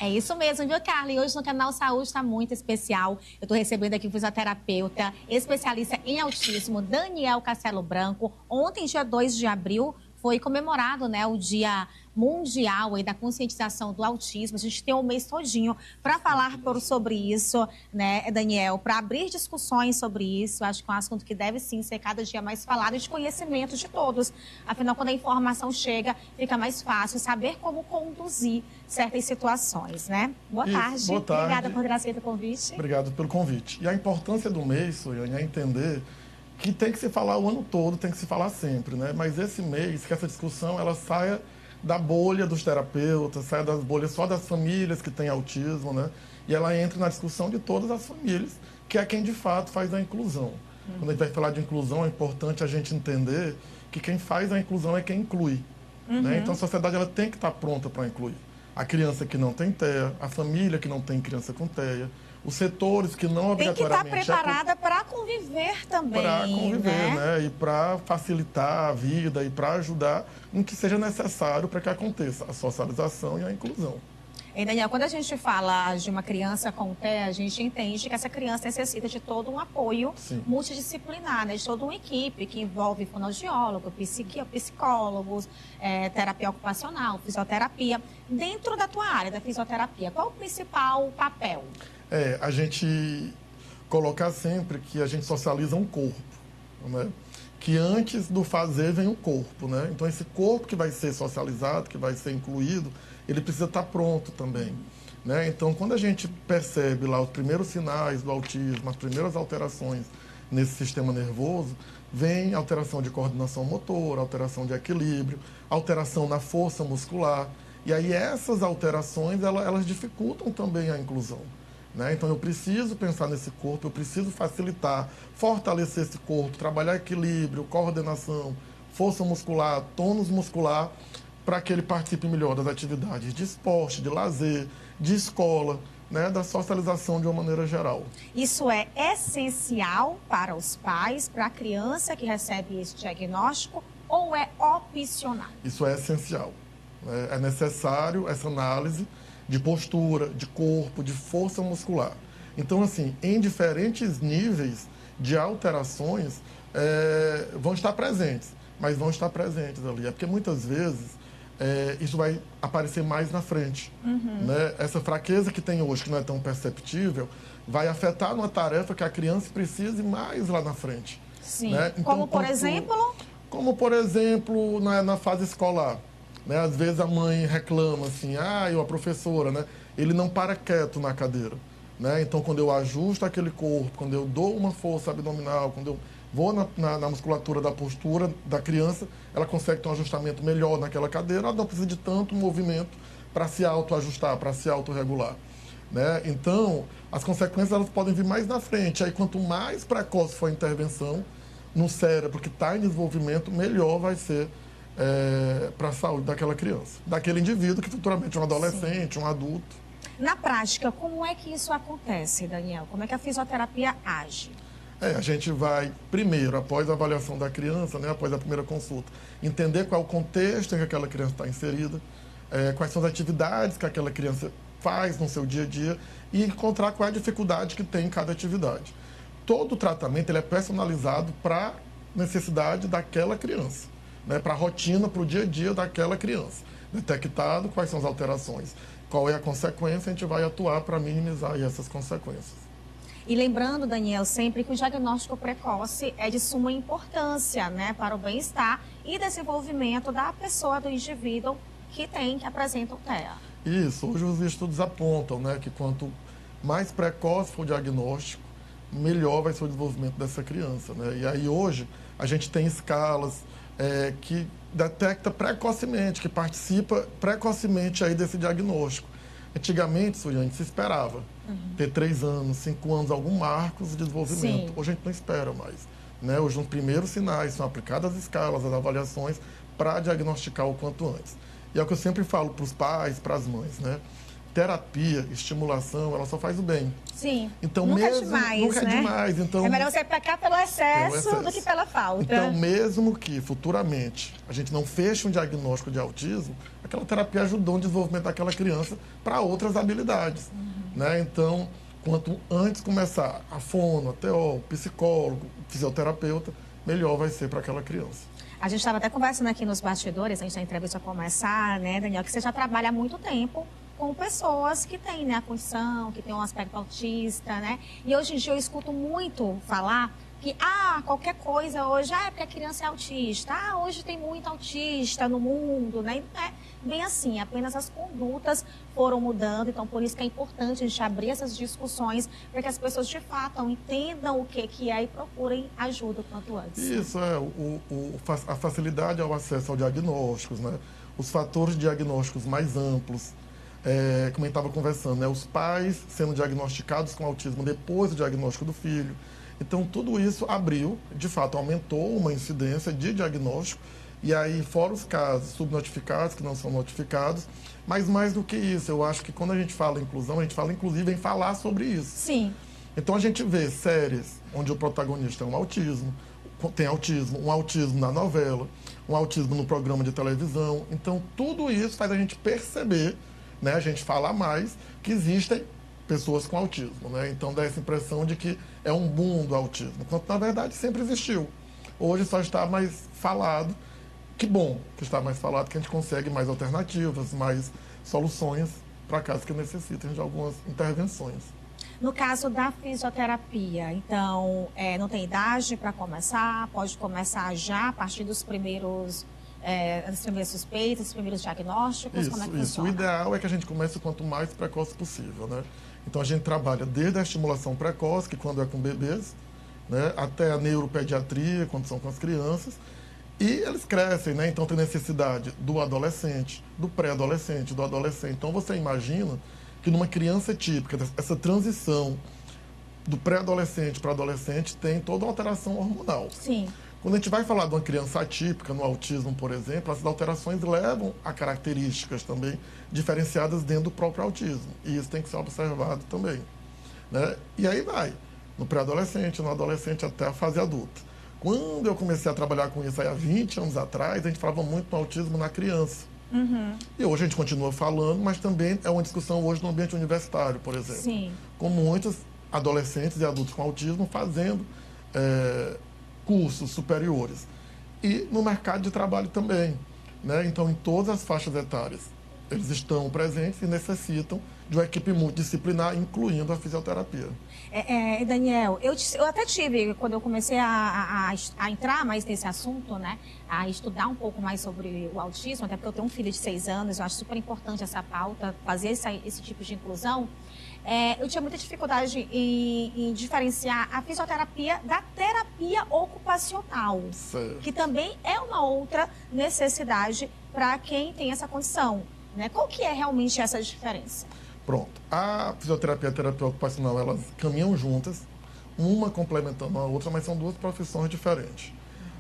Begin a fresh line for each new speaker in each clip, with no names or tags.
É isso mesmo, viu, Carla? E hoje no Canal Saúde está muito especial. Eu estou recebendo aqui o fisioterapeuta, especialista em autismo, Daniel Castelo Branco. Ontem, dia 2 de abril, foi comemorado, né, o Dia Mundial aí da Conscientização do Autismo. A gente tem um mês todinho para falar sobre isso, né, Daniel? Para abrir discussões sobre isso. Acho que é um assunto que deve sim ser cada dia mais falado e de conhecimento de todos. Afinal, quando a informação chega, fica mais fácil saber como conduzir certas situações, né? Boa tarde.
Boa tarde.
Obrigada por ter aceito o convite.
Obrigado pelo convite. E a importância do mês, Soiane, é entender que tem que se falar o ano todo, tem que se falar sempre, né? Mas esse mês, que essa discussão ela saia da bolha dos terapeutas, saia das bolhas só das famílias que têm autismo, né? E ela entre na discussão de todas as famílias, que é quem de fato faz a inclusão. Quando a gente vai falar de inclusão, é importante a gente entender que quem faz a inclusão é quem inclui. Né? Então a sociedade ela tem que estar pronta para incluir. A criança que não tem TEA, a família que não tem criança com TEA, os setores que não obrigatoriamente...
Tem que estar preparada para conviver também,
para conviver, né? E para facilitar a vida e para ajudar no que seja necessário para que aconteça a socialização e a inclusão.
E, Daniel, quando a gente fala de uma criança com TEA, a gente entende que essa criança necessita de todo um apoio multidisciplinar, né? De toda uma equipe que envolve fonoaudiólogo, psicólogos, terapia ocupacional, fisioterapia. Dentro da tua área da fisioterapia, qual o principal papel?
A gente colocar sempre que a gente socializa um corpo, né? Que antes do fazer vem o corpo, né? Então esse corpo que vai ser socializado, que vai ser incluído, ele precisa estar pronto também, né? Então quando a gente percebe lá os primeiros sinais do autismo, as primeiras alterações nesse sistema nervoso, vem alteração de coordenação motora, alteração de equilíbrio, alteração na força muscular, e aí essas alterações elas dificultam também a inclusão. Né? Então eu preciso pensar nesse corpo, eu preciso facilitar, fortalecer esse corpo, trabalhar equilíbrio, coordenação, força muscular, tônus muscular, para que ele participe melhor das atividades de esporte, de lazer, de escola, né? Da socialização de uma maneira geral.
Isso é essencial para os pais, para a criança que recebe esse diagnóstico, ou é opcional?
Isso é essencial. É necessário essa análise de postura, de corpo, de força muscular. Então, assim, em diferentes níveis de alterações, vão estar presentes, mas vão estar presentes ali. É porque muitas vezes isso vai aparecer mais na frente. Né? Essa fraqueza que tem hoje, que não é tão perceptível, vai afetar uma tarefa que a criança precise mais lá na frente.
Sim.
Né? Então,
como, por exemplo?
Como, por exemplo, na fase escolar. Né? Às vezes a mãe reclama assim, ou a professora, né? Ele não para quieto na cadeira. Né? Então, quando eu ajusto aquele corpo, quando eu dou uma força abdominal, quando eu vou na musculatura da postura da criança, ela consegue ter um ajustamento melhor naquela cadeira, ela não precisa de tanto movimento para se autoajustar, para se autorregular. Né? Então, as consequências elas podem vir mais na frente. Aí, quanto mais precoce for a intervenção no cérebro que está em desenvolvimento, melhor vai ser para a saúde daquela criança, daquele indivíduo que futuramente é um adolescente, um adulto.
Na prática, como é que isso acontece, Daniel? Como é que a fisioterapia age?
A gente vai, primeiro, após a avaliação da criança, né, após a primeira consulta, entender qual é o contexto em que aquela criança está inserida, quais são as atividades que aquela criança faz no seu dia a dia e encontrar qual é a dificuldade que tem em cada atividade. Todo o tratamento ele é personalizado para a necessidade daquela criança. Né, para a rotina, para o dia a dia daquela criança. Detectado quais são as alterações, qual é a consequência, a gente vai atuar para minimizar essas consequências.
E lembrando, Daniel, sempre que o diagnóstico precoce é de suma importância, né, para o bem-estar e desenvolvimento da pessoa, do indivíduo que apresenta o TEA.
Isso, hoje os estudos apontam, né, que quanto mais precoce for o diagnóstico, melhor vai ser o desenvolvimento dessa criança. Né? E aí hoje a gente tem escalas que detecta precocemente, que participa precocemente aí desse diagnóstico. Antigamente, Soiane, se esperava ter 3 anos, 5 anos, alguns marcos de desenvolvimento. Hoje a gente não espera mais. Né? Hoje os primeiros sinais são aplicadas as escalas, as avaliações, para diagnosticar o quanto antes. E é o que eu sempre falo para os pais, para as mães, né? terapia, estimulação, ela só faz o bem.
Sim.
Então,
nunca
mesmo,
é demais,
nunca
né?
É demais. Então,
é melhor você pecar pelo excesso do que pela falta.
Então, mesmo que futuramente a gente não feche um diagnóstico de autismo, aquela terapia ajudou no desenvolvimento daquela criança para outras habilidades. Né? Então, quanto antes começar a fono, a TO, psicólogo, fisioterapeuta, melhor vai ser para aquela criança.
A gente estava até conversando aqui nos bastidores, antes da entrevista começar, né, Daniel, que você já trabalha há muito tempo com pessoas que têm, né, a condição, que têm um aspecto autista, né? E hoje em dia eu escuto muito falar que, qualquer coisa hoje, é porque a criança é autista, hoje tem muito autista no mundo, né? E não é bem assim, apenas as condutas foram mudando, então por isso que é importante a gente abrir essas discussões para que as pessoas de fato entendam o que é e procurem ajuda o quanto antes.
Isso, a facilidade ao acesso ao diagnósticos, né? Os fatores diagnósticos mais amplos, como a gente estava conversando, né? Os pais sendo diagnosticados com autismo depois do diagnóstico do filho. Então, tudo isso abriu, de fato, aumentou uma incidência de diagnóstico, e aí, fora os casos subnotificados, que não são notificados, mas mais do que isso, eu acho que quando a gente fala em inclusão, a gente fala, inclusive, em falar sobre isso.
Sim.
Então, a gente vê séries onde o protagonista é tem autismo, um autismo na novela, um autismo no programa de televisão. Então, tudo isso faz a gente perceber, né, a gente falar mais, que existem pessoas com autismo, né? Então dá essa impressão de que é um boom do autismo, quando na verdade sempre existiu. Hoje só está mais falado. Que bom que está mais falado, que a gente consegue mais alternativas, mais soluções para casos que necessitem de algumas intervenções.
No caso da fisioterapia, então, não tem idade para começar? Pode começar já a partir dos primeiros as primeiras suspeitas, os primeiros diagnósticos? Como é que funciona?
O ideal é que a gente comece quanto mais precoce possível, né? Então, a gente trabalha desde a estimulação precoce, que quando é com bebês, né, até a neuropediatria, quando são com as crianças, e eles crescem, né? Então, tem necessidade do adolescente, do pré-adolescente, do adolescente. Então, você imagina que numa criança típica, essa transição do pré-adolescente para adolescente tem toda uma alteração hormonal.
Sim.
Quando a gente vai falar de uma criança atípica, no autismo, por exemplo, essas alterações levam a características também diferenciadas dentro do próprio autismo. E isso tem que ser observado também. Né? E aí vai, no pré-adolescente, no adolescente, até a fase adulta. Quando eu comecei a trabalhar com isso aí há 20 anos atrás, a gente falava muito no autismo na criança. E hoje a gente continua falando, mas também é uma discussão hoje no ambiente universitário, por exemplo.
Sim.
Com muitos adolescentes e adultos com autismo fazendo cursos superiores. E no mercado de trabalho também. Né? Então, em todas as faixas etárias, eles estão presentes e necessitam de uma equipe multidisciplinar, incluindo a fisioterapia.
Daniel, eu até tive, quando eu comecei a entrar mais nesse assunto, né, a estudar um pouco mais sobre o autismo, até porque eu tenho um filho de 6 anos, eu acho super importante essa pauta, fazer esse tipo de inclusão. Eu tinha muita dificuldade em diferenciar a fisioterapia da terapia ocupacional,
Certo.
que também é uma outra necessidade para quem tem essa condição. Né? Qual que é realmente essa diferença?
Pronto. A fisioterapia e a terapia ocupacional, elas caminham juntas, uma complementando a outra, mas são duas profissões diferentes.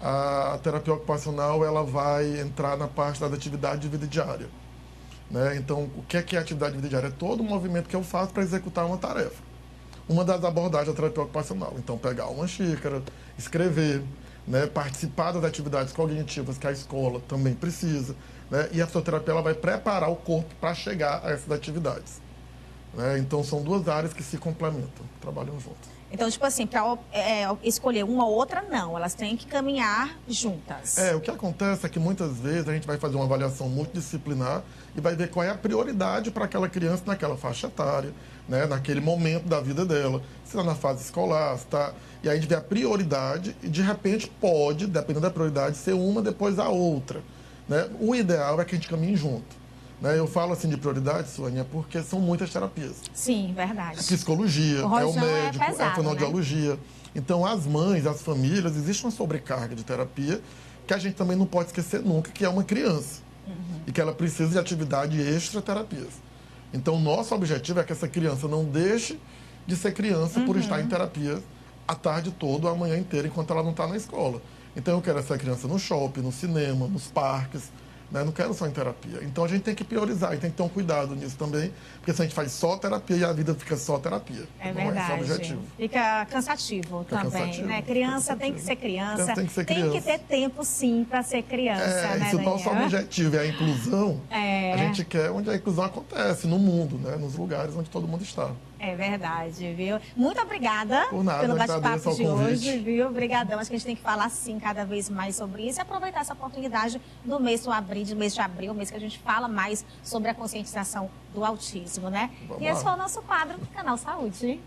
A terapia ocupacional, ela vai entrar na parte da atividade de vida diária. Né? Então, o que é atividade de vida diária? É todo o movimento que eu faço para executar uma tarefa. Uma das abordagens da terapia ocupacional. Então, pegar uma xícara, escrever, né? Participar das atividades cognitivas que a escola também precisa. Né? E a fisioterapia ela vai preparar o corpo para chegar a essas atividades. Né? Então, são duas áreas que se complementam, trabalham juntas.
Então, tipo assim, para escolher uma ou outra, não. Elas têm que caminhar juntas.
O que acontece é que muitas vezes a gente vai fazer uma avaliação multidisciplinar e vai ver qual é a prioridade para aquela criança naquela faixa etária, né? Naquele momento da vida dela. Se está na fase escolar, se está... E aí a gente vê a prioridade e, de repente, pode, dependendo da prioridade, ser uma depois a outra. Né? O ideal é que a gente caminhe junto. Né? Eu falo assim de prioridade, Suane, porque são muitas terapias.
Sim, verdade.
É psicologia,
o
o médico,
pesado,
a fonoaudiologia.
Né?
Então, as mães, as famílias, existe uma sobrecarga de terapia que a gente também não pode esquecer nunca, que é uma criança. E que ela precisa de atividade extra-terapias. Então, nosso objetivo é que essa criança não deixe de ser criança por estar em terapia a tarde toda, a manhã inteira, enquanto ela não está na escola. Então, eu quero essa criança no shopping, no cinema, nos parques, né? Não quero só em terapia. Então a gente tem que priorizar e tem que ter um cuidado nisso também, porque se a gente faz só terapia e a vida fica só terapia.
É
não
verdade.
é esse o objetivo.
Fica cansativo também,
cansativo,
né? Criança tem que ser criança.
Tem que ser
Tem
criança.
que ter tempo, sim, para ser criança, né,
Se o
Daniel?
nosso objetivo é a inclusão, a gente quer onde a inclusão acontece, no mundo, né? Nos lugares onde todo mundo está.
É verdade, viu? Muito obrigada
Por nada,
pelo
agradeço
bate-papo
ao
de
convite.
hoje, viu? Obrigadão. Acho que a gente tem que falar, sim, cada vez mais sobre isso e aproveitar essa oportunidade do mês de abril, mês que a gente fala mais sobre a conscientização do autismo, né?
Vamos
e esse
lá.
foi o nosso quadro, Canal Saúde.